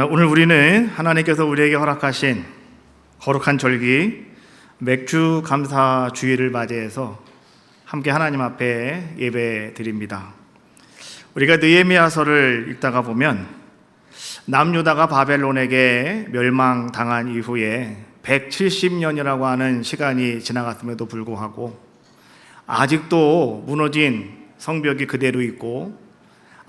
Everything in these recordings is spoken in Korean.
오늘 우리는 하나님께서 우리에게 허락하신 거룩한 절기 맥주 감사 주일을 맞이해서 함께 하나님 앞에 예배 드립니다. 우리가 느헤미야서를 읽다가 보면 남유다가 바벨론에게 멸망당한 이후에 170년이라고 하는 시간이 지나갔음에도 불구하고 아직도 무너진 성벽이 그대로 있고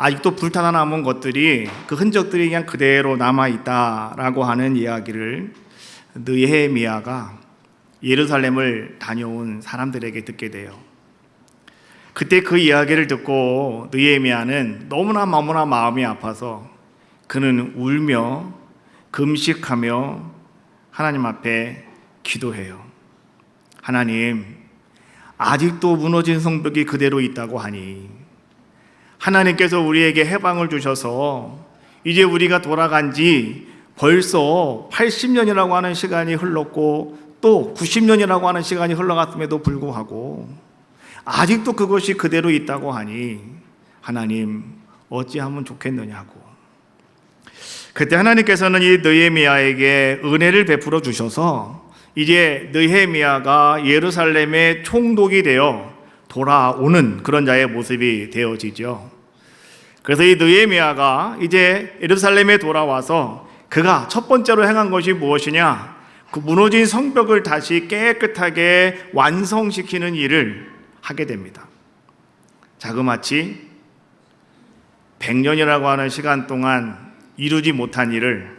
아직도 불타나 남은 것들이 그 흔적들이 그냥 그대로 남아있다라고 하는 이야기를 느헤미야가 예루살렘을 다녀온 사람들에게 듣게 돼요. 그때 그 이야기를 듣고 느헤미야는 너무나 마음이 아파서 그는 울며 금식하며 하나님 앞에 기도해요. 하나님, 아직도 무너진 성벽이 그대로 있다고 하니 하나님께서 우리에게 해방을 주셔서 이제 우리가 돌아간 지 벌써 80년이라고 하는 시간이 흘렀고 또 90년이라고 하는 시간이 흘러갔음에도 불구하고 아직도 그것이 그대로 있다고 하니 하나님 어찌하면 좋겠느냐고. 그때 하나님께서는 이 느헤미야에게 은혜를 베풀어 주셔서 이제 느헤미야가 예루살렘의 총독이 되어 돌아오는 그런 자의 모습이 되어지죠. 그래서 이 느헤미야가 이제 예루살렘에 돌아와서 그가 첫 번째로 행한 것이 무엇이냐? 그 무너진 성벽을 다시 깨끗하게 완성시키는 일을 하게 됩니다. 자그마치 100년이라고 하는 시간 동안 이루지 못한 일을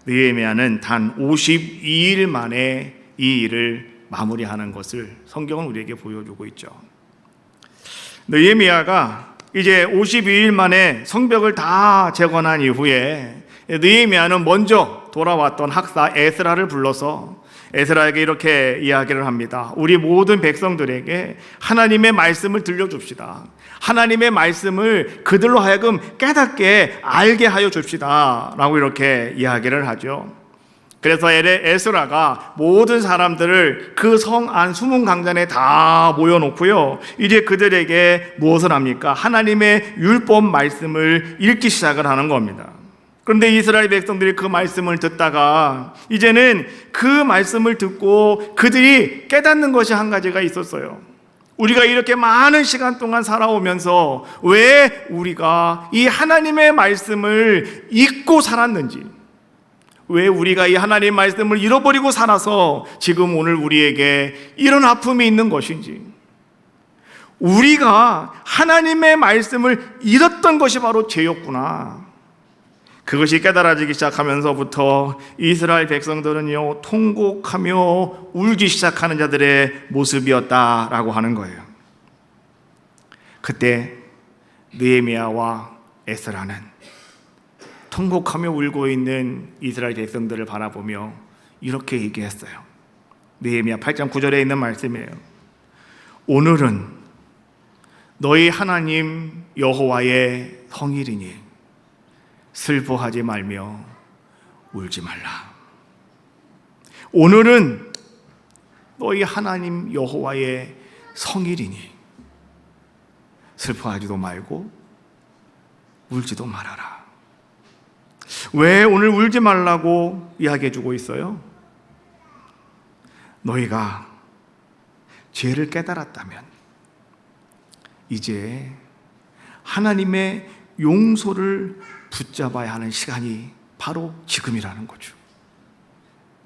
느헤미야는 단 52일 만에 이 일을 마무리하는 것을 성경은 우리에게 보여주고 있죠. 느헤미야가 이제 52일 만에 성벽을 다 재건한 이후에 느헤미야는 먼저 돌아왔던 학사 에스라를 불러서 에스라에게 이렇게 이야기를 합니다. 우리 모든 백성들에게 하나님의 말씀을 들려줍시다. 하나님의 말씀을 그들로 하여금 깨닫게 알게 하여 줍시다 라고 이렇게 이야기를 하죠. 그래서 에스라가 모든 사람들을 그 성 안 수문 강단에 다 모여놓고요, 이제 그들에게 무엇을 합니까? 하나님의 율법 말씀을 읽기 시작을 하는 겁니다. 그런데 이스라엘 백성들이 그 말씀을 듣다가 이제는 그 말씀을 듣고 그들이 깨닫는 것이 한 가지가 있었어요. 우리가 이렇게 많은 시간 동안 살아오면서 왜 우리가 이 하나님의 말씀을 잊고 살았는지, 왜 우리가 이 하나님 말씀을 잃어버리고 살아서 지금 오늘 우리에게 이런 아픔이 있는 것인지, 우리가 하나님의 말씀을 잃었던 것이 바로 죄였구나. 그것이 깨달아지기 시작하면서부터 이스라엘 백성들은요, 통곡하며 울기 시작하는 자들의 모습이었다라고 하는 거예요. 그때 느헤미야와 에스라는 통곡하며 울고 있는 이스라엘 백성들을 바라보며 이렇게 얘기했어요. 느헤미야 8장 9절에 있는 말씀이에요. 오늘은 너희 하나님 여호와의 성일이니 슬퍼하지 말며 울지 말라. 오늘은 너희 하나님 여호와의 성일이니 슬퍼하지도 말고 울지도 말아라. 왜 오늘 울지 말라고 이야기해 주고 있어요? 너희가 죄를 깨달았다면 이제 하나님의 용서를 붙잡아야 하는 시간이 바로 지금이라는 거죠.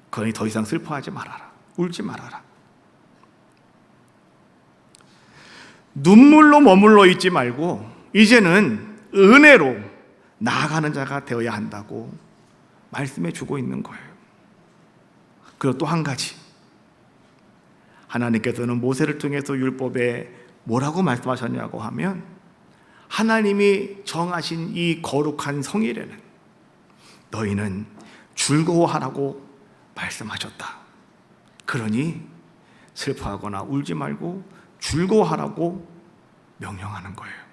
그러니 더 이상 슬퍼하지 말아라. 울지 말아라. 눈물로 머물러 있지 말고 이제는 은혜로 나아가는 자가 되어야 한다고 말씀해 주고 있는 거예요. 그리고 또 한 가지, 하나님께서는 모세를 통해서 율법에 뭐라고 말씀하셨냐고 하면 하나님이 정하신 이 거룩한 성일에는 너희는 즐거워하라고 말씀하셨다. 그러니 슬퍼하거나 울지 말고 즐거워하라고 명령하는 거예요.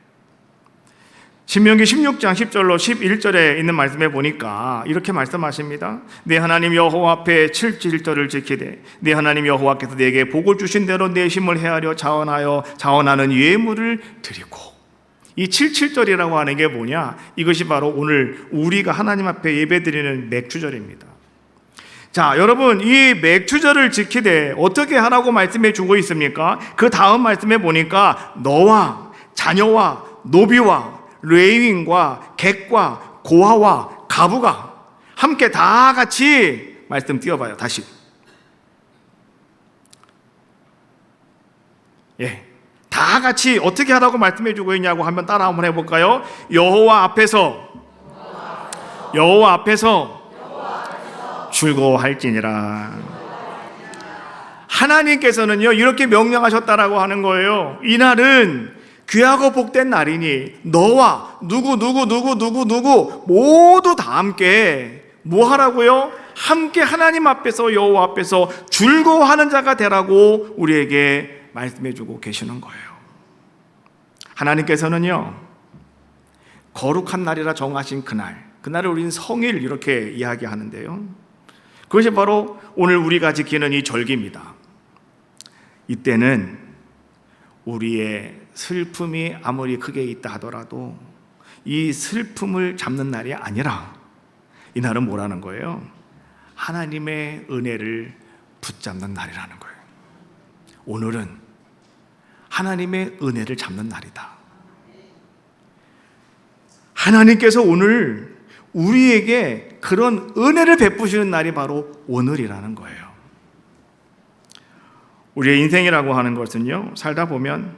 신명기 16장 10절로 11절에 있는 말씀에 보니까 이렇게 말씀하십니다. 내 하나님 여호와 앞에 7일절을 지키되 내 하나님 여호와께서 내게 복을 주신 대로 내 힘을 헤아려 자원하는 예물을 드리고 이 77절이라고 하는 게 뭐냐? 이것이 바로 오늘 우리가 하나님 앞에 예배드리는 맥주절입니다. 자, 여러분, 이 맥주절을 지키되 어떻게 하라고 말씀해 주고 있습니까? 그 다음 말씀에 보니까 너와 자녀와 노비와 레위인과 객과 고아와 가부가 함께 다 같이 말씀 띄워봐요. 다시. 다 같이 어떻게 하라고 말씀해 주고 있냐고 한번 따라 한번 해볼까요? 여호와 앞에서 즐거워할지니라. 하나님께서는요 이렇게 명령하셨다라고 하는 거예요. 이날은 귀하고 복된 날이니 너와 누구 모두 다 함께 뭐 하라고요? 함께 하나님 앞에서 여호와 앞에서 즐거워하는 자가 되라고 우리에게 말씀해 주고 계시는 거예요. 하나님께서는요 거룩한 날이라 정하신 그날을 우리는 성일 이렇게 이야기하는데요, 그것이 바로 오늘 우리가 지키는 이 절기입니다. 이때는 우리의 슬픔이 아무리 크게 있다 하더라도 이 슬픔을 잡는 날이 아니라 이날은 뭐라는 거예요? 하나님의 은혜를 붙잡는 날이라는 거예요. 오늘은 하나님의 은혜를 잡는 날이다. 하나님께서 오늘 우리에게 그런 은혜를 베푸시는 날이 바로 오늘이라는 거예요. 우리의 인생이라고 하는 것은요, 살다 보면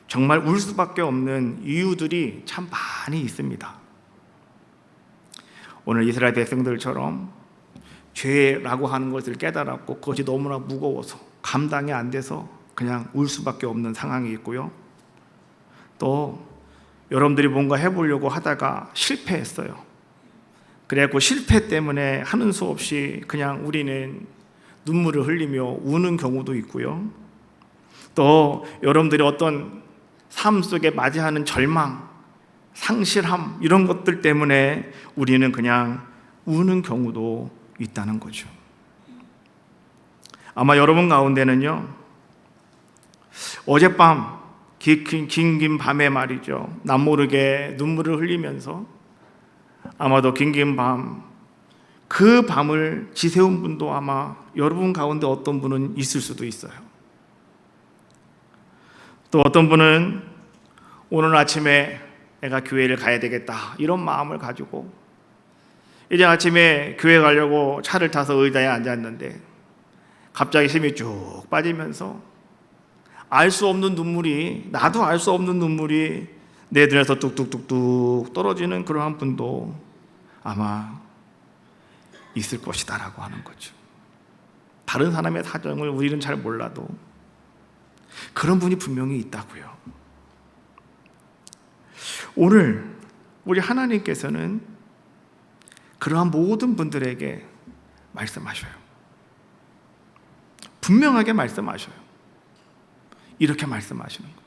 정말 울 수밖에 없는 이유들이 참 많이 있습니다. 오늘 이스라엘 백성들처럼 죄라고 하는 것을 깨달았고 그것이 너무나 무거워서 감당이 안 돼서 그냥 울 수밖에 없는 상황이 있고요. 또 여러분들이 뭔가 해보려고 하다가 실패했어요. 그래갖고 실패 때문에 하는 수 없이 그냥 우리는 눈물을 흘리며 우는 경우도 있고요. 또 여러분들이 어떤 삶 속에 맞이하는 절망, 상실함 이런 것들 때문에 우리는 그냥 우는 경우도 있다는 거죠. 아마 여러분 가운데는요, 어젯밤 긴 밤에 말이죠, 남모르게 눈물을 흘리면서 아마도 긴 밤, 그 밤을 지새운 분도 아마 여러분 가운데 어떤 분은 있을 수도 있어요. 또 어떤 분은 오늘 아침에 내가 교회를 가야 되겠다 이런 마음을 가지고 이제 아침에 교회 가려고 차를 타서 의자에 앉았는데 갑자기 힘이 쭉 빠지면서 알 수 없는 눈물이, 나도 알 수 없는 눈물이 내 눈에서 뚝뚝뚝뚝 떨어지는 그러한 분도 아마 있을 것이다라고 하는 거죠. 다른 사람의 사정을 우리는 잘 몰라도 그런 분이 분명히 있다고요. 오늘 우리 하나님께서는 그러한 모든 분들에게 말씀하셔요. 분명하게 말씀하셔요. 이렇게 말씀하시는 거예요.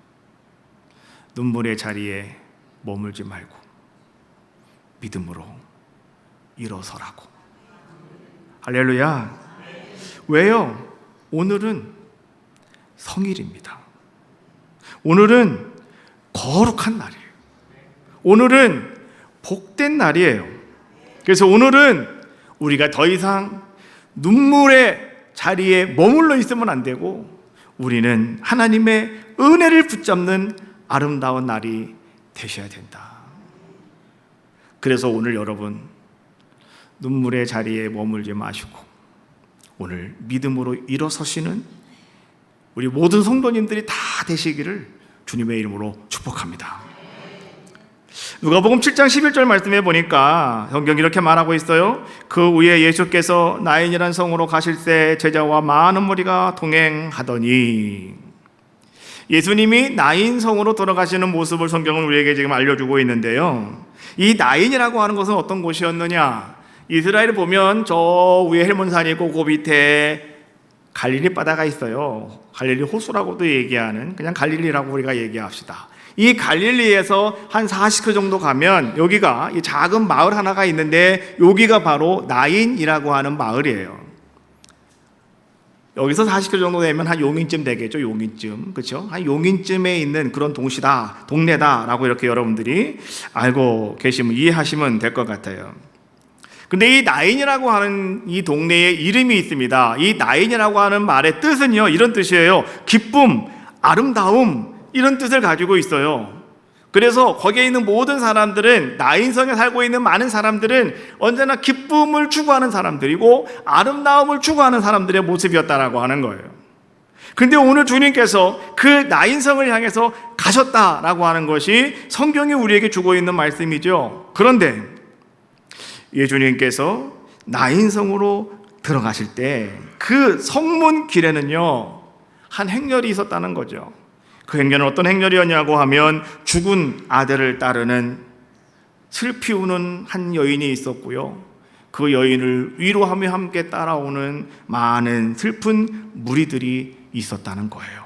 눈물의 자리에 머물지 말고 믿음으로 일어서라고. 할렐루야. 왜요? 오늘은 성일입니다. 오늘은 거룩한 날이에요. 오늘은 복된 날이에요. 그래서 오늘은 우리가 더 이상 눈물의 자리에 머물러 있으면 안 되고 우리는 하나님의 은혜를 붙잡는 아름다운 날이 되셔야 된다. 그래서 오늘 여러분 눈물의 자리에 머물지 마시고 오늘 믿음으로 일어서시는 우리 모든 성도님들이 다 되시기를 주님의 이름으로 축복합니다. 누가복음 7장 11절 말씀해 보니까 성경이 이렇게 말하고 있어요. 그 후에 예수께서 나인이란 성으로 가실새 제자와 많은 무리가 동행하더니, 예수님이 나인 성으로 돌아가시는 모습을 성경은 우리에게 지금 알려주고 있는데요, 이 나인이라고 하는 것은 어떤 곳이었느냐? 이스라엘을 보면 저 위에 헬몬산이 있고 그 밑에 갈릴리 바다가 있어요. 갈릴리 호수라고도 얘기하는, 그냥 갈릴리라고 우리가 얘기합시다. 이 갈릴리에서 한 40km 정도 가면 여기가 이 작은 마을 하나가 있는데 여기가 바로 나인이라고 하는 마을이에요. 여기서 40km 정도 되면 한 용인쯤 되겠죠. 용인쯤. 그렇죠? 한 용인쯤에 있는 그런 동네다라고 이렇게 여러분들이 알고 계시면 이해하시면 될 것 같아요. 근데 이 나인이라고 하는 이 동네에 이름이 있습니다. 이 나인이라고 하는 말의 뜻은요, 이런 뜻이에요. 기쁨, 아름다움, 이런 뜻을 가지고 있어요. 그래서 거기에 있는 모든 사람들은, 나인성에 살고 있는 많은 사람들은 언제나 기쁨을 추구하는 사람들이고 아름다움을 추구하는 사람들의 모습이었다라고 하는 거예요. 근데 오늘 주님께서 그 나인성을 향해서 가셨다라고 하는 것이 성경이 우리에게 주고 있는 말씀이죠. 그런데 예수님께서 나인성으로 들어가실 때 그 성문 길에는요, 한 행렬이 있었다는 거죠. 그 행렬은 어떤 행렬이었냐고 하면 죽은 아들을 따르는 슬피 우는 한 여인이 있었고요, 그 여인을 위로하며 함께 따라오는 많은 슬픈 무리들이 있었다는 거예요.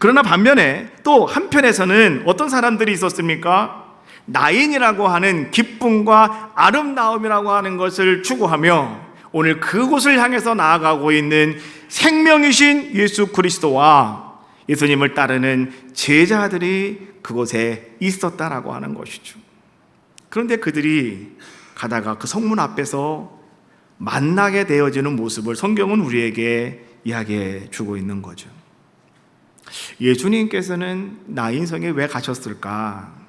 그러나 반면에 또 한편에서는 어떤 사람들이 있었습니까? 나인이라고 하는 기쁨과 아름다움이라고 하는 것을 추구하며 오늘 그곳을 향해서 나아가고 있는 생명이신 예수 그리스도와 예수님을 따르는 제자들이 그곳에 있었다라고 하는 것이죠. 그런데 그들이 가다가 그 성문 앞에서 만나게 되어지는 모습을 성경은 우리에게 이야기해 주고 있는 거죠. 예수님께서는 나인성에 왜 가셨을까?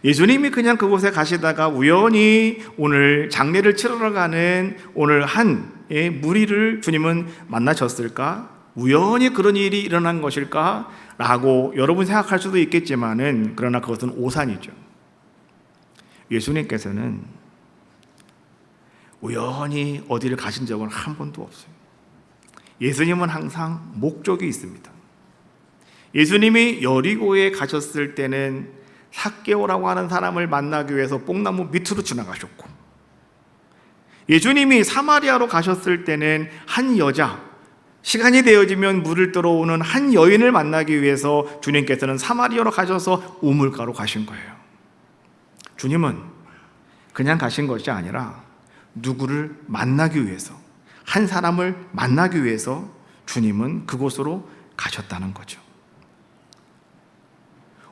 예수님이 그냥 그곳에 가시다가 우연히 오늘 장례를 치러러 가는 오늘 한 무리를 주님은 만나셨을까? 우연히 그런 일이 일어난 것일까? 라고 여러분 생각할 수도 있겠지만은, 그러나 그것은 오산이죠. 예수님께서는 우연히 어디를 가신 적은 한 번도 없어요. 예수님은 항상 목적이 있습니다. 예수님이 여리고에 가셨을 때는 삭개오라고 하는 사람을 만나기 위해서 뽕나무 밑으로 지나가셨고, 예수님이 사마리아로 가셨을 때는 한 여자, 시간이 되어지면 물을 들어오는 한 여인을 만나기 위해서 주님께서는 사마리아로 가셔서 우물가로 가신 거예요. 주님은 그냥 가신 것이 아니라 누구를 만나기 위해서, 한 사람을 만나기 위해서 주님은 그곳으로 가셨다는 거죠.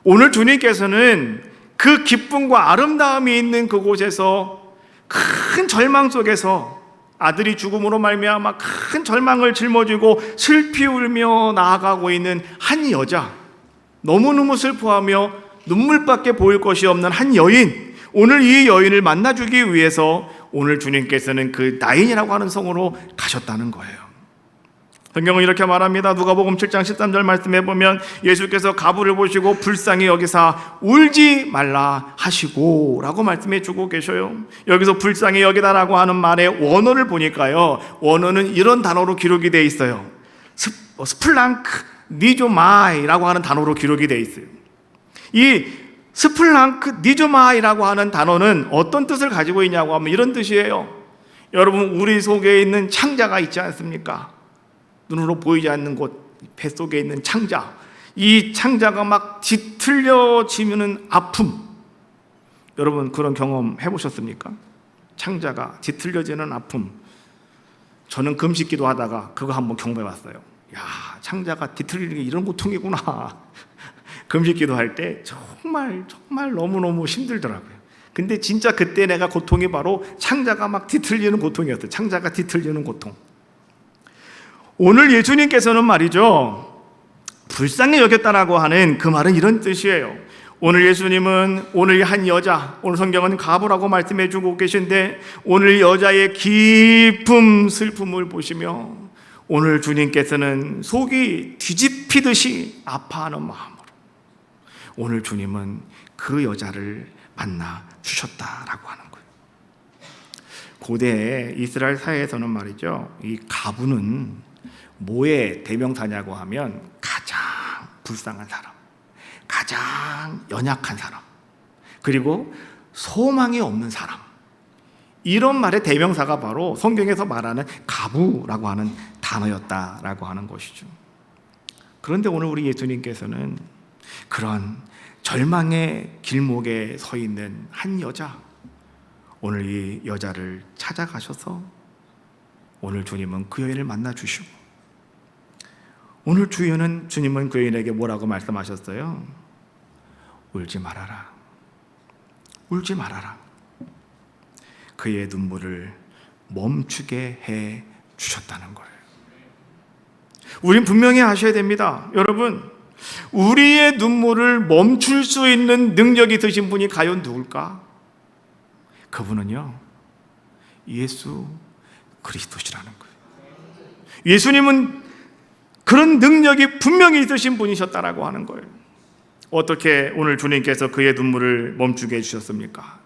오늘 주님께서는 그 기쁨과 아름다움이 있는 그곳에서 큰 절망 속에서 아들이 죽음으로 말미암아 큰 절망을 짊어지고 슬피 울며 나아가고 있는 한 여자, 너무너무 슬퍼하며 눈물밖에 보일 것이 없는 한 여인, 오늘 이 여인을 만나주기 위해서 오늘 주님께서는 그 나인이라고 하는 성으로 가셨다는 거예요. 성경은 이렇게 말합니다. 누가복음 7장 13절 말씀해 보면 예수께서 가부를 보시고 불쌍히 여기사 울지 말라 하시고 라고 말씀해 주고 계셔요. 여기서 불쌍히 여기다라고 하는 말의 원어를 보니까요, 원어는 이런 단어로 기록이 되어 있어요. 스플랑크 니조마이라고 하는 단어로 기록이 되어 있어요. 이 스플랑크 니조마이라고 하는 단어는 어떤 뜻을 가지고 있냐고 하면 이런 뜻이에요. 여러분, 우리 속에 있는 창자가 있지 않습니까? 눈으로 보이지 않는 곳, 뱃속에 있는 창자, 이 창자가 막 뒤틀려지면은 아픔, 여러분 그런 경험 해보셨습니까? 창자가 뒤틀려지는 아픔. 저는 금식기도 하다가 그거 한번 경험해봤어요. 야, 창자가 뒤틀리는 게 이런 고통이구나. 금식기도 할 때 정말 너무너무 힘들더라고요. 근데 진짜 그때 내가 고통이 바로 창자가 막 뒤틀리는 고통이었어요. 창자가 뒤틀리는 고통. 오늘 예수님께서는 말이죠, 불쌍히 여겼다라고 하는 그 말은 이런 뜻이에요. 오늘 예수님은 오늘 한 여자, 오늘 성경은 가부라고 말씀해 주고 계신데, 오늘 여자의 깊은 슬픔을 보시며 오늘 주님께서는 속이 뒤집히듯이 아파하는 마음으로 오늘 주님은 그 여자를 만나 주셨다라고 하는 거예요. 고대 이스라엘 사회에서는 말이죠, 이 가부는 뭐의 대명사냐고 하면 가장 불쌍한 사람, 가장 연약한 사람, 그리고 소망이 없는 사람, 이런 말의 대명사가 바로 성경에서 말하는 가부라고 하는 단어였다라고 하는 것이죠. 그런데 오늘 우리 예수님께서는 그런 절망의 길목에 서 있는 한 여자, 오늘 이 여자를 찾아가셔서 오늘 주님은 그 여인을 만나 주시고 오늘 주님은 그 여인에게 뭐라고 말씀하셨어요? 울지 말아라. 울지 말아라. 그의 눈물을 멈추게 해 주셨다는 거예요. 우린 분명히 아셔야 됩니다. 여러분, 우리의 눈물을 멈출 수 있는 능력이 있으신 분이 과연 누굴까? 그분은요, 예수 그리스도시라는 거예요. 예수님은 그런 능력이 분명히 있으신 분이셨다라고 하는 거예요. 어떻게 오늘 주님께서 그의 눈물을 멈추게 해주셨습니까?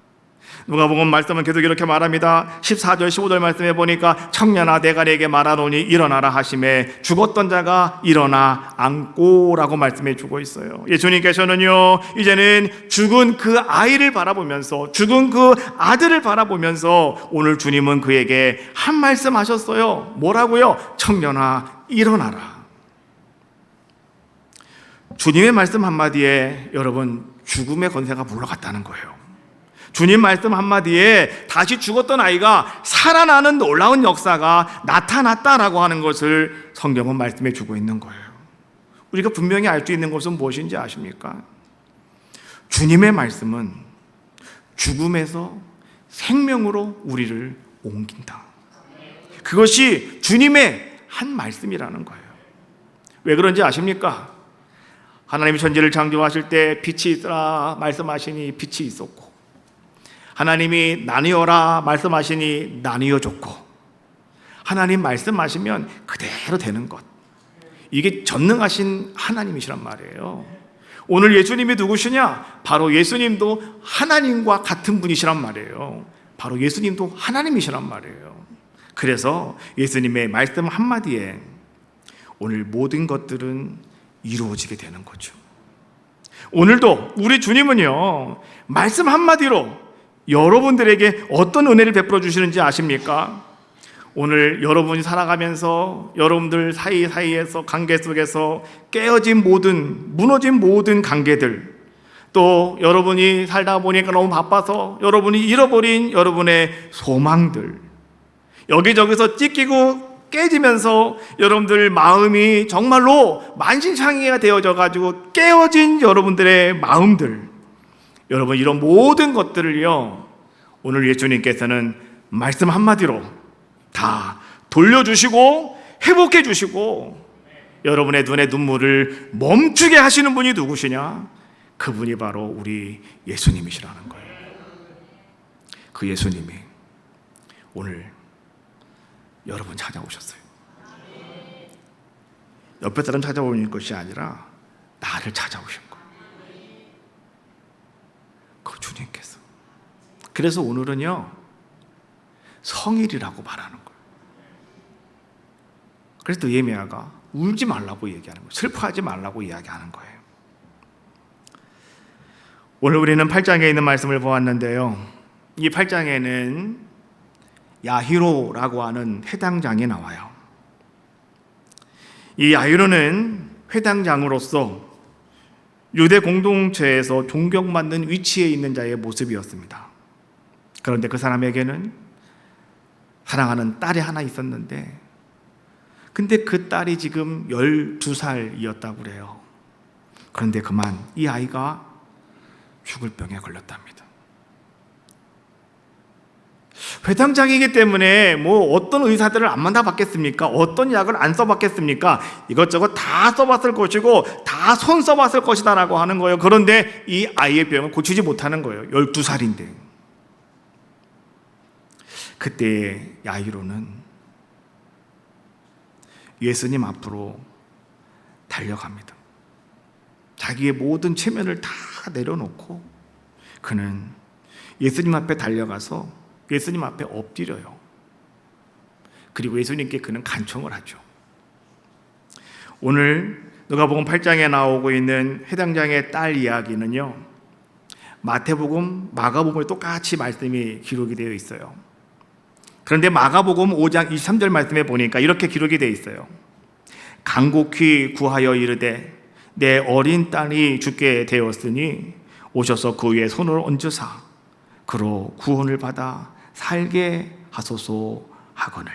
누가복음 말씀은 계속 이렇게 말합니다. 14절 15절 말씀해 보니까 청년아 내가 네게 말하노니 일어나라 하심에 죽었던 자가 일어나 앉고라고 말씀해 주고 있어요. 예수님께서는요, 이제는 죽은 그 아이를 바라보면서, 죽은 그 아들을 바라보면서 오늘 주님은 그에게 한 말씀 하셨어요. 뭐라고요? 청년아 일어나라. 주님의 말씀 한마디에 여러분, 죽음의 권세가 물러갔다는 거예요. 주님 말씀 한마디에 다시 죽었던 아이가 살아나는 놀라운 역사가 나타났다라고 하는 것을 성경은 말씀해 주고 있는 거예요. 우리가 분명히 알 수 있는 것은 무엇인지 아십니까? 주님의 말씀은 죽음에서 생명으로 우리를 옮긴다. 그것이 주님의 한 말씀이라는 거예요. 왜 그런지 아십니까? 하나님이 천지를 창조하실 때 빛이 있으라 말씀하시니 빛이 있었고, 하나님이 나뉘어라 말씀하시니 나뉘어졌고, 하나님 말씀하시면 그대로 되는 것, 이게 전능하신 하나님이시란 말이에요. 오늘 예수님이 누구시냐? 바로 예수님도 하나님과 같은 분이시란 말이에요. 바로 예수님도 하나님이시란 말이에요. 그래서 예수님의 말씀 한마디에 오늘 모든 것들은 이루어지게 되는 거죠. 오늘도 우리 주님은요, 말씀 한마디로 여러분들에게 어떤 은혜를 베풀어 주시는지 아십니까? 오늘 여러분이 살아가면서 여러분들 사이에서 관계 속에서 깨어진 모든, 무너진 모든 관계들, 또 여러분이 살다 보니까 너무 바빠서 여러분이 잃어버린 여러분의 소망들, 여기저기서 찢기고 깨지면서 여러분들 마음이 정말로 만신창이가 되어져 가지고 깨어진 여러분들의 마음들, 여러분 이런 모든 것들을요, 오늘 예수님께서는 말씀 한마디로 다 돌려주시고 회복해 주시고 여러분의 눈에 눈물을 멈추게 하시는 분이 누구시냐? 그분이 바로 우리 예수님이시라는 거예요. 그 예수님이 오늘 여러분 찾아오셨어요. 옆에 사람 찾아오는 것이 아니라 나를 찾아오신 거예요. 그 주님께서. 그래서 오늘은요, 성일이라고 말하는 거예요. 그래서 예미야가 울지 말라고 얘기하는 거예요. 슬퍼하지 말라고 이야기하는 거예요. 오늘 우리는 8장에 있는 말씀을 보았는데요, 이 8장에는 야히로라고 하는 회당장이 나와요. 이 야히로는 회당장으로서 유대 공동체에서 존경받는 위치에 있는 자의 모습이었습니다. 그런데 그 사람에게는 사랑하는 딸이 하나 있었는데, 근데 그 딸이 지금 12살이었다고 그래요. 그런데 그만 이 아이가 죽을 병에 걸렸답니다. 회당장이기 때문에 뭐 어떤 의사들을 안 만나봤겠습니까? 어떤 약을 안 써봤겠습니까? 이것저것 다 써봤을 것이고 다 손 써봤을 것이다 라고 하는 거예요. 그런데 이 아이의 병을 고치지 못하는 거예요. 12살인데. 그때 야이로는 예수님 앞으로 달려갑니다. 자기의 모든 체면을 다 내려놓고 그는 예수님 앞에 달려가서 예수님 앞에 엎드려요. 그리고 예수님께 그는 간청을 하죠. 오늘 누가복음 8장에 나오고 있는 회당장의 딸 이야기는요, 마태복음, 마가복음에 똑같이 말씀이 기록이 되어 있어요. 그런데 마가복음 5장 23절 말씀에 보니까 이렇게 기록이 되어 있어요. 간곡히 구하여 이르되 내 어린 딸이 죽게 되었으니 오셔서 그 위에 손을 얹으사 그로 구원을 받아 살게 하소서 하거늘.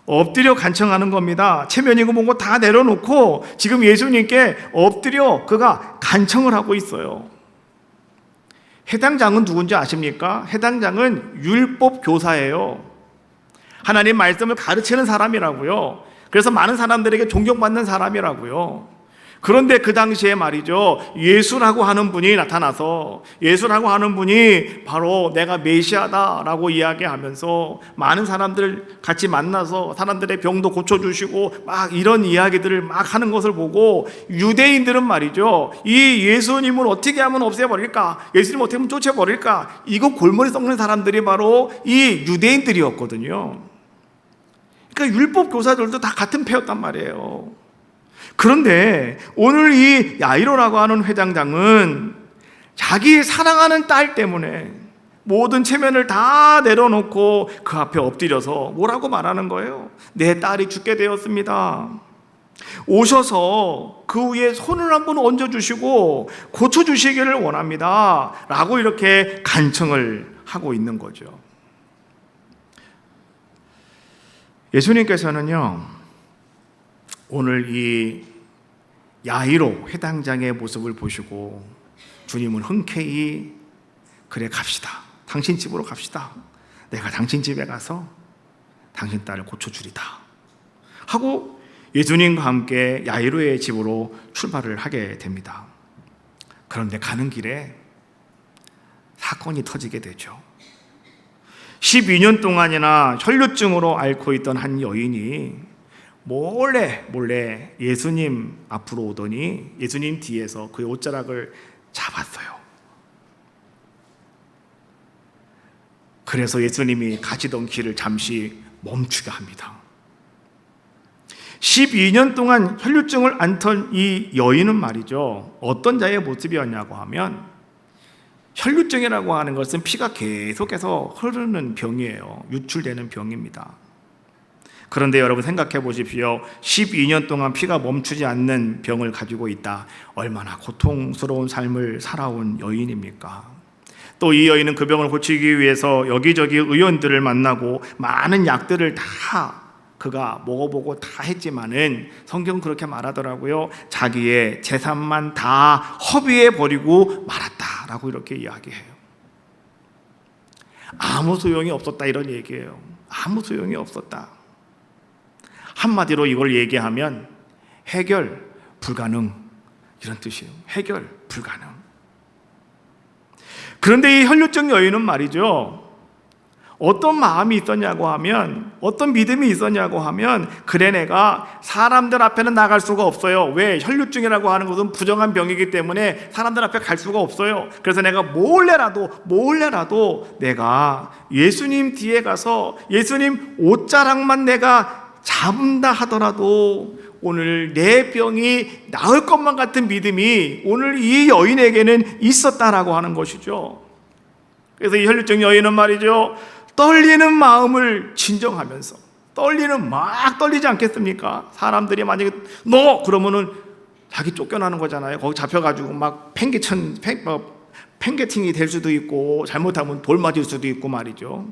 엎드려 간청하는 겁니다. 체면이고 뭐고 다 내려놓고 지금 예수님께 엎드려 그가 간청을 하고 있어요. 해당 장은 누군지 아십니까? 해당 장은 율법 교사예요. 하나님 말씀을 가르치는 사람이라고요. 그래서 많은 사람들에게 존경받는 사람이라고요. 그런데 그 당시에 말이죠, 예수라고 하는 분이 나타나서 예수라고 하는 분이 바로 내가 메시아다라고 이야기하면서 많은 사람들 같이 만나서 사람들의 병도 고쳐주시고 막 이런 이야기들을 막 하는 것을 보고 유대인들은 말이죠, 이 예수님을 어떻게 하면 없애버릴까, 예수님을 어떻게 하면 쫓아버릴까, 이거 골머리 썩는 사람들이 바로 이 유대인들이었거든요. 그러니까 율법 교사들도 다 같은 패였단 말이에요. 그런데 오늘 이 야이로라고 하는 회장장은 자기 사랑하는 딸 때문에 모든 체면을 다 내려놓고 그 앞에 엎드려서 뭐라고 말하는 거예요? 내 딸이 죽게 되었습니다. 오셔서 그 위에 손을 한번 얹어주시고 고쳐주시기를 원합니다 라고 이렇게 간청을 하고 있는 거죠. 예수님께서는요, 오늘 이 야이로 회당장의 모습을 보시고 주님은 흔쾌히 그래 갑시다, 당신 집으로 갑시다, 내가 당신 집에 가서 당신 딸을 고쳐주리다 하고 예수님과 함께 야이로의 집으로 출발을 하게 됩니다. 그런데 가는 길에 사건이 터지게 되죠. 12년 동안이나 혈루증으로 앓고 있던 한 여인이 몰래 예수님 앞으로 오더니 예수님 뒤에서 그의 옷자락을 잡았어요. 그래서 예수님이 가시던 길을 잠시 멈추게 합니다. 12년 동안 혈루증을 앓던 이 여인은 말이죠, 어떤 자의 모습이었냐고 하면, 혈루증이라고 하는 것은 피가 계속해서 흐르는 병이에요. 유출되는 병입니다. 그런데 여러분 생각해 보십시오. 12년 동안 피가 멈추지 않는 병을 가지고 있다. 얼마나 고통스러운 삶을 살아온 여인입니까? 또 이 여인은 그 병을 고치기 위해서 여기저기 의원들을 만나고 많은 약들을 다 그가 먹어보고 다 했지만은 성경은 그렇게 말하더라고요. 자기의 재산만 다 허비해 버리고 말았다라고 이렇게 이야기해요. 아무 소용이 없었다 이런 얘기예요. 아무 소용이 없었다. 한마디로 이걸 얘기하면 해결 불가능 이런 뜻이에요. 해결 불가능. 그런데 이 혈루증 여인은 말이죠, 어떤 마음이 있었냐고 하면, 어떤 믿음이 있었냐고 하면, 그래 내가 사람들 앞에는 나갈 수가 없어요. 왜? 혈루증이라고 하는 것은 부정한 병이기 때문에 사람들 앞에 갈 수가 없어요. 그래서 내가 몰래라도 내가 예수님 뒤에 가서 예수님 옷자락만 내가 잡는다 하더라도 오늘 내 병이 나을 것만 같은 믿음이 오늘 이 여인에게는 있었다라고 하는 것이죠. 그래서 이 혈루증 여인은 말이죠, 떨리는 마음을 진정하면서, 막 떨리지 않겠습니까? 사람들이 만약에 너 그러면은 자기 쫓겨나는 거잖아요. 거기 잡혀가지고 막 팽개팅이 될 수도 있고 잘못하면 돌 맞을 수도 있고 말이죠.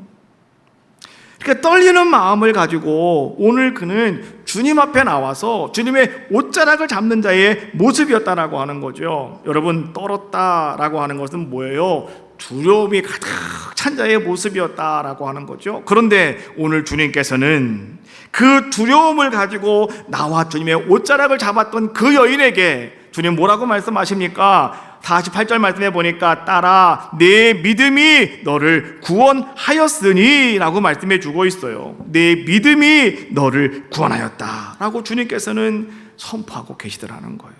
그러니까 떨리는 마음을 가지고 오늘 그는 주님 앞에 나와서 주님의 옷자락을 잡는 자의 모습이었다라고 하는 거죠. 여러분, 떨었다라고 하는 것은 뭐예요? 두려움이 가득 찬 자의 모습이었다라고 하는 거죠. 그런데 오늘 주님께서는 그 두려움을 가지고 나와 주님의 옷자락을 잡았던 그 여인에게 주님 뭐라고 말씀하십니까? 48절 말씀해 보니까 딸아 내 믿음이 너를 구원하였으니 라고 말씀해 주고 있어요. 내 믿음이 너를 구원하였다 라고 주님께서는 선포하고 계시더라는 거예요.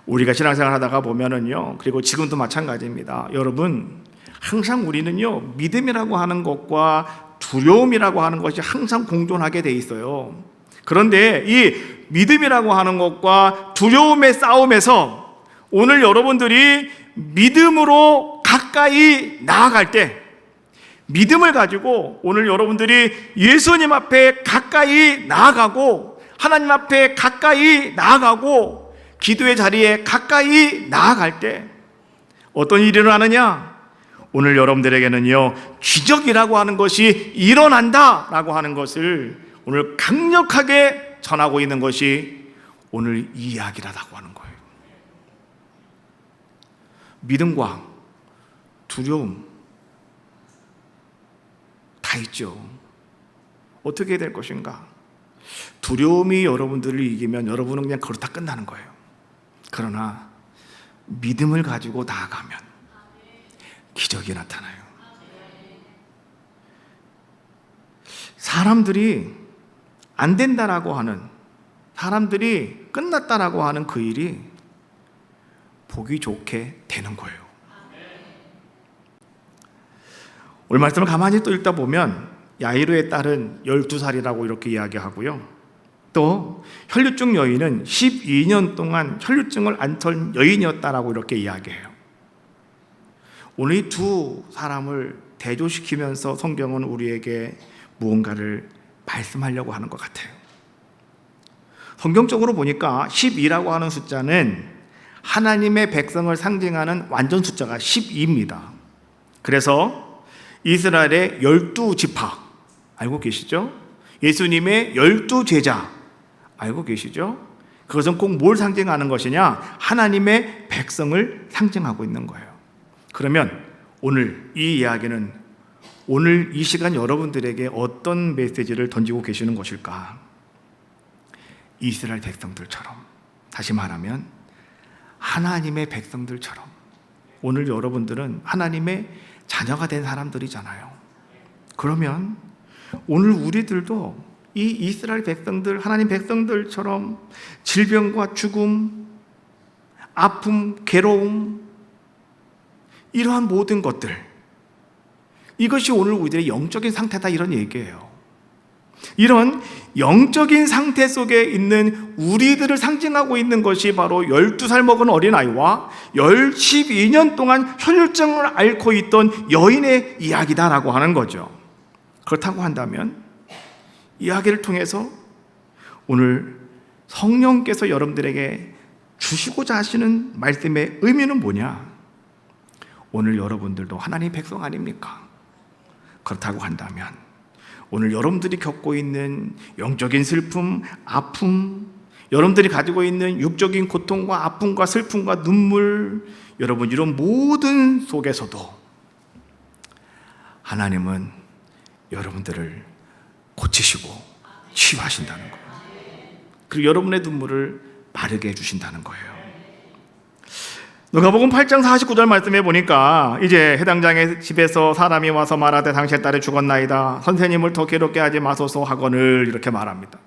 우리가 신앙생활 하다가 보면은요, 그리고 지금도 마찬가지입니다. 여러분, 항상 우리는요, 믿음이라고 하는 것과 두려움이라고 하는 것이 항상 공존하게 돼 있어요. 그런데 이 믿음이라고 하는 것과 두려움의 싸움에서 오늘 여러분들이 믿음으로 가까이 나아갈 때, 믿음을 가지고 오늘 여러분들이 예수님 앞에 가까이 나아가고 하나님 앞에 가까이 나아가고 기도의 자리에 가까이 나아갈 때 어떤 일이 일어나느냐? 오늘 여러분들에게는요, 기적이라고 하는 것이 일어난다라고 하는 것을 오늘 강력하게 전하고 있는 것이 오늘 이 이야기라고 하는 거예요. 믿음과 두려움 다 있죠. 어떻게 해야 될 것인가? 두려움이 여러분들을 이기면 여러분은 그냥 그렇다 끝나는 거예요. 그러나 믿음을 가지고 나아가면 기적이 나타나요. 사람들이 안 된다라고 하는, 사람들이 끝났다라고 하는 그 일이 보기 좋게 되는 거예요. 오늘 말씀을 가만히 또 읽다 보면 야이로의 딸은 12살이라고 이렇게 이야기하고요. 또 혈류증 여인은 12년 동안 혈류증을 앓던 여인이었다라고 이렇게 이야기해요. 오늘 이 두 사람을 대조시키면서 성경은 우리에게 무언가를 말씀하려고 하는 것 같아요. 성경적으로 보니까 12라고 하는 숫자는 하나님의 백성을 상징하는 완전 숫자가 12입니다. 그래서 이스라엘의 12지파 알고 계시죠? 예수님의 12제자 알고 계시죠? 그것은 꼭 뭘 상징하는 것이냐? 하나님의 백성을 상징하고 있는 거예요. 그러면 오늘 이 이야기는 오늘 이 시간 여러분들에게 어떤 메시지를 던지고 계시는 것일까? 이스라엘 백성들처럼, 다시 말하면 하나님의 백성들처럼 오늘 여러분들은 하나님의 자녀가 된 사람들이잖아요. 그러면 오늘 우리들도 이 이스라엘 백성들, 하나님 백성들처럼 질병과 죽음, 아픔, 괴로움, 이러한 모든 것들, 이것이 오늘 우리들의 영적인 상태다, 이런 얘기예요. 이런 영적인 상태 속에 있는 우리들을 상징하고 있는 것이 바로 12살 먹은 어린아이와 12년 동안 혈류증을 앓고 있던 여인의 이야기다라고 하는 거죠. 그렇다고 한다면 이야기를 통해서 오늘 성령께서 여러분들에게 주시고자 하시는 말씀의 의미는 뭐냐? 오늘 여러분들도 하나님의 백성 아닙니까? 그렇다고 한다면 오늘 여러분들이 겪고 있는 영적인 슬픔, 아픔, 여러분들이 가지고 있는 육적인 고통과 아픔과 슬픔과 눈물, 여러분 이런 모든 속에서도 하나님은 여러분들을 고치시고 치유하신다는 거예요. 그리고 여러분의 눈물을 마르게 해주신다는 거예요. 누가복음 8장 49절 말씀해 보니까 이제 해당 장의 집에서 사람이 와서 말하되 당신의 딸이 죽었나이다. 선생님을 더 괴롭게 하지 마소서 하거늘, 이렇게 말합니다.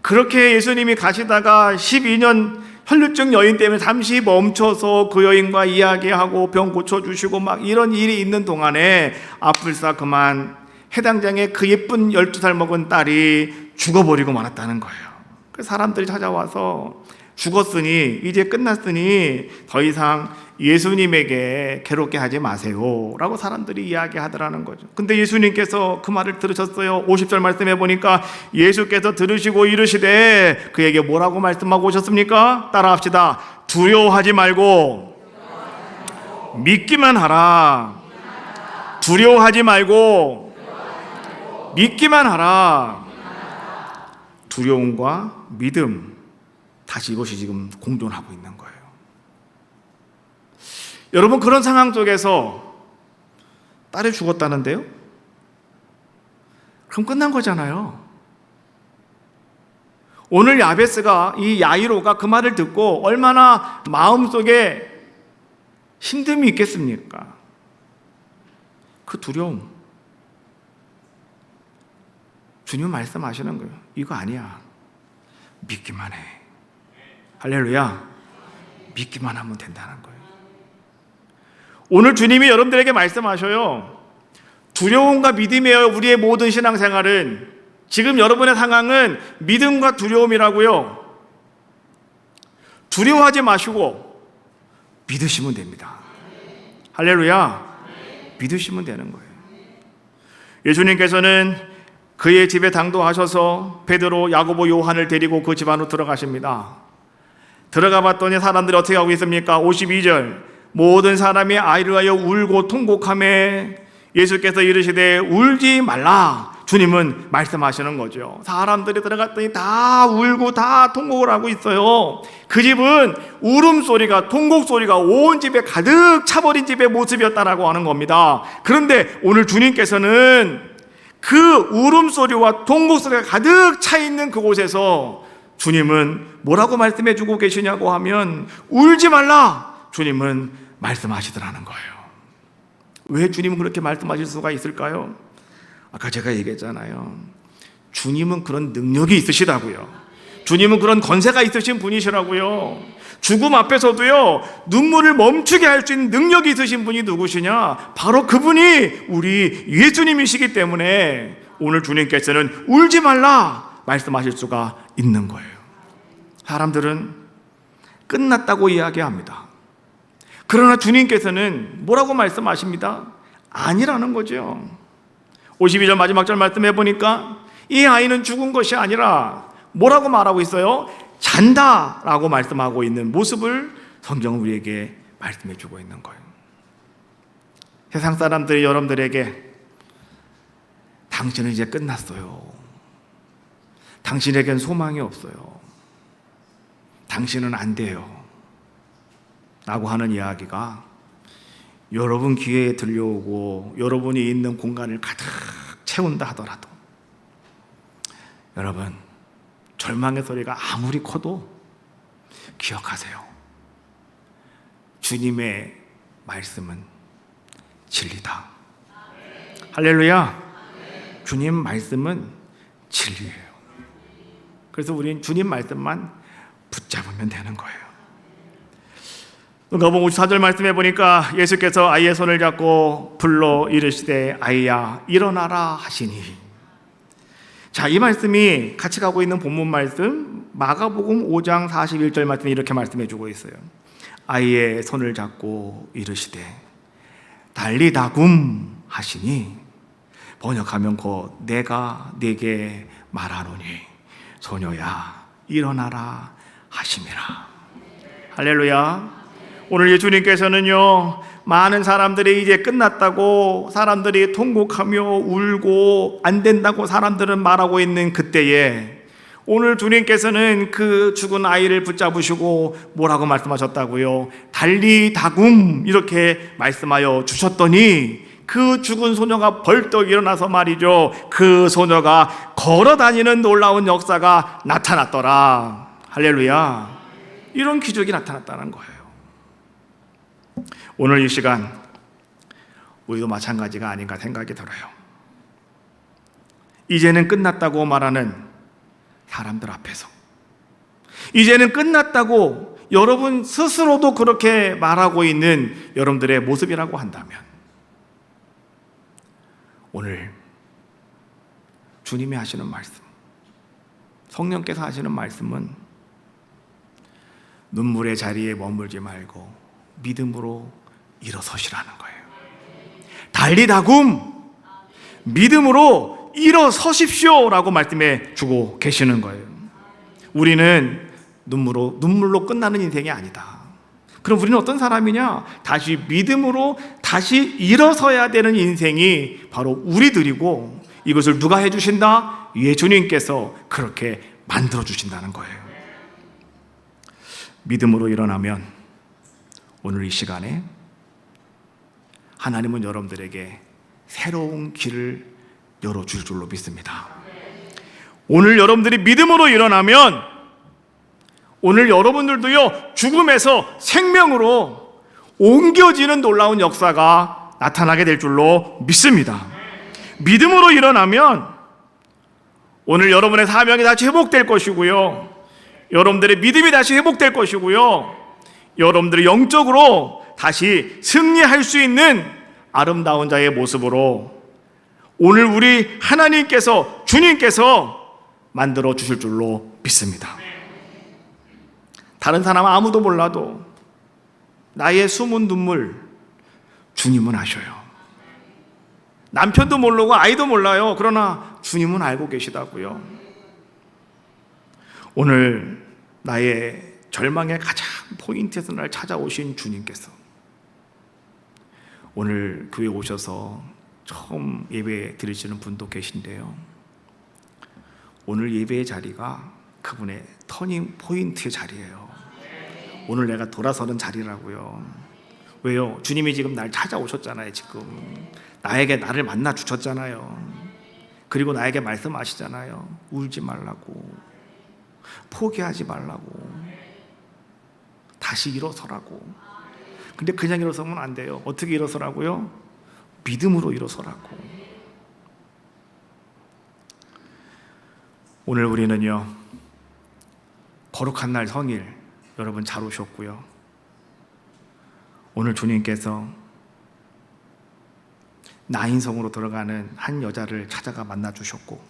그렇게 예수님이 가시다가 12년 혈류증 여인 때문에 잠시 멈춰서 그 여인과 이야기하고 병 고쳐주시고 막 이런 일이 있는 동안에 아플싸 그만 해당 장의 그 예쁜 12살 먹은 딸이 죽어버리고 말았다는 거예요. 그 사람들이 찾아와서 죽었으니 이제 끝났으니 더 이상 예수님에게 괴롭게 하지 마세요 라고 사람들이 이야기하더라는 거죠. 근데 예수님께서 그 말을 들으셨어요. 50절 말씀해 보니까 예수께서 들으시고 이르시되 그에게 뭐라고 말씀하고 오셨습니까? 따라합시다. 두려워하지 말고 믿기만 하라. 두려워하지 말고 믿기만 하라. 두려움과 믿음, 다시 이것이 지금 공존하고 있는 거예요. 여러분, 그런 상황 속에서 딸이 죽었다는데요? 그럼 끝난 거잖아요. 오늘 야베스가, 이 야이로가 그 말을 듣고 얼마나 마음속에 힘듦이 있겠습니까? 그 두려움, 주님 말씀하시는 거예요. 이거 아니야. 믿기만 해. 할렐루야. 믿기만 하면 된다는 거예요. 오늘 주님이 여러분들에게 말씀하셔요. 두려움과 믿음이에요. 우리의 모든 신앙생활은. 지금 여러분의 상황은 믿음과 두려움이라고요. 두려워하지 마시고 믿으시면 됩니다. 할렐루야. 믿으시면 되는 거예요. 예수님께서는 그의 집에 당도하셔서 베드로, 야고보, 요한을 데리고 그 집 안으로 들어가십니다. 들어가 봤더니 사람들이 어떻게 하고 있습니까? 52절, 모든 사람이 아이를 위하여 울고 통곡하매 예수께서 이르시되 울지 말라. 주님은 말씀하시는 거죠. 사람들이 들어갔더니 다 울고 다 통곡을 하고 있어요. 그 집은 울음소리가, 통곡소리가 온 집에 가득 차버린 집의 모습이었다라고 하는 겁니다. 그런데 오늘 주님께서는 그 울음소리와 통곡소리가 가득 차 있는 그곳에서 주님은 뭐라고 말씀해 주고 계시냐고 하면 울지 말라. 주님은 말씀하시더라는 거예요. 왜 주님은 그렇게 말씀하실 수가 있을까요? 아까 제가 얘기했잖아요. 주님은 그런 능력이 있으시다고요. 주님은 그런 권세가 있으신 분이시라고요. 죽음 앞에서도요, 눈물을 멈추게 할 수 있는 능력이 있으신 분이 누구시냐? 바로 그분이 우리 예수님이시기 때문에 오늘 주님께서는 울지 말라 말씀하실 수가 있는 거예요. 사람들은 끝났다고 이야기합니다. 그러나 주님께서는 뭐라고 말씀하십니다? 아니라는 거죠. 52절 마지막 절 말씀해 보니까 이 아이는 죽은 것이 아니라 뭐라고 말하고 있어요? 잔다라고 말씀하고 있는 모습을 성경은 우리에게 말씀해 주고 있는 거예요. 세상 사람들이 여러분들에게 당신은 이제 끝났어요. 당신에겐 소망이 없어요. 당신은 안 돼요. 라고 하는 이야기가 여러분 귀에 들려오고 여러분이 있는 공간을 가득 채운다 하더라도 여러분, 절망의 소리가 아무리 커도 기억하세요. 주님의 말씀은 진리다. 할렐루야. 주님 말씀은 진리예요. 그래서 우리는 주님 말씀만 붙잡으면 되는 거예요. 누가복음 54절 말씀해 보니까 예수께서 아이의 손을 잡고 불러 이르시되 아이야 일어나라 하시니. 자, 이 말씀이 같이 가고 있는 본문 말씀 마가복음 5장 41절 말씀이 이렇게 말씀해 주고 있어요. 아이의 손을 잡고 이르시되 달리다굼 하시니, 번역하면 곧 내가 네게 말하노니 소녀야 일어나라 하심이라. 할렐루야. 오늘 예수님께서는요, 많은 사람들이 이제 끝났다고 사람들이 통곡하며 울고 안 된다고 사람들은 말하고 있는 그때에 오늘 주님께서는 그 죽은 아이를 붙잡으시고 뭐라고 말씀하셨다고요? 달리다굼 이렇게 말씀하여 주셨더니 그 죽은 소녀가 벌떡 일어나서 말이죠, 그 소녀가 걸어다니는 놀라운 역사가 나타났더라. 할렐루야. 이런 기적이 나타났다는 거예요. 오늘 이 시간 우리도 마찬가지가 아닌가 생각이 들어요. 이제는 끝났다고 말하는 사람들 앞에서, 이제는 끝났다고 여러분 스스로도 그렇게 말하고 있는 여러분들의 모습이라고 한다면 오늘 주님이 하시는 말씀, 성령께서 하시는 말씀은 눈물의 자리에 머물지 말고 믿음으로 일어서시라는 거예요. 달리다굼, 믿음으로 일어서십시오라고 말씀해 주고 계시는 거예요. 우리는 눈물로 끝나는 인생이 아니다. 그럼 우리는 어떤 사람이냐? 다시 믿음으로 다시 일어서야 되는 인생이 바로 우리들이고, 이것을 누가 해주신다? 예수님께서 그렇게 만들어 주신다는 거예요. 믿음으로 일어나면 오늘 이 시간에 하나님은 여러분들에게 새로운 길을 열어줄 줄로 믿습니다. 오늘 여러분들이 믿음으로 일어나면 오늘 여러분들도요, 죽음에서 생명으로 옮겨지는 놀라운 역사가 나타나게 될 줄로 믿습니다. 믿음으로 일어나면 오늘 여러분의 사명이 다시 회복될 것이고요, 여러분들의 믿음이 다시 회복될 것이고요, 여러분들이 영적으로 다시 승리할 수 있는 아름다운 자의 모습으로 오늘 우리 하나님께서, 주님께서 만들어 주실 줄로 믿습니다. 다른 사람 아무도 몰라도 나의 숨은 눈물 주님은 아셔요. 남편도 모르고 아이도 몰라요. 그러나 주님은 알고 계시다고요. 오늘 나의 절망의 가장 포인트에서 날 찾아오신 주님께서 오늘 교회 오셔서 처음 예배 드리시는 분도 계신데요. 오늘 예배의 자리가 그분의 터닝 포인트의 자리예요. 오늘 내가 돌아서는 자리라고요. 왜요? 주님이 지금 날 찾아오셨잖아요. 지금 나에게 나를 만나 주셨잖아요. 그리고 나에게 말씀하시잖아요. 울지 말라고, 포기하지 말라고, 다시 일어서라고. 근데 그냥 일어서면 안 돼요. 어떻게 일어서라고요? 믿음으로 일어서라고. 오늘 우리는요, 거룩한 날 성일, 여러분 잘 오셨고요. 오늘 주님께서 나인성으로 들어가는 한 여자를 찾아가 만나 주셨고,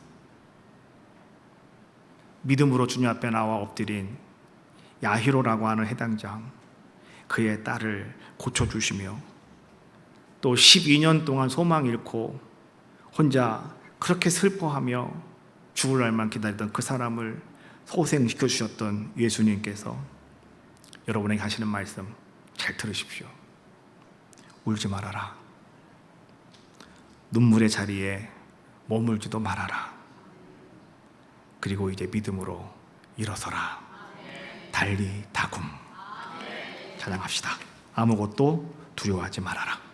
믿음으로 주님 앞에 나와 엎드린 야히로라고 하는 해당장, 그의 딸을 고쳐주시며, 또 12년 동안 소망 잃고 혼자 그렇게 슬퍼하며 죽을 날만 기다리던 그 사람을 소생시켜 주셨던 예수님께서 여러분에게 하시는 말씀 잘 들으십시오. 울지 말아라. 눈물의 자리에 머물지도 말아라. 그리고 이제 믿음으로 일어서라. 달리 다굼. 찬양합시다. 아무것도 두려워하지 말아라.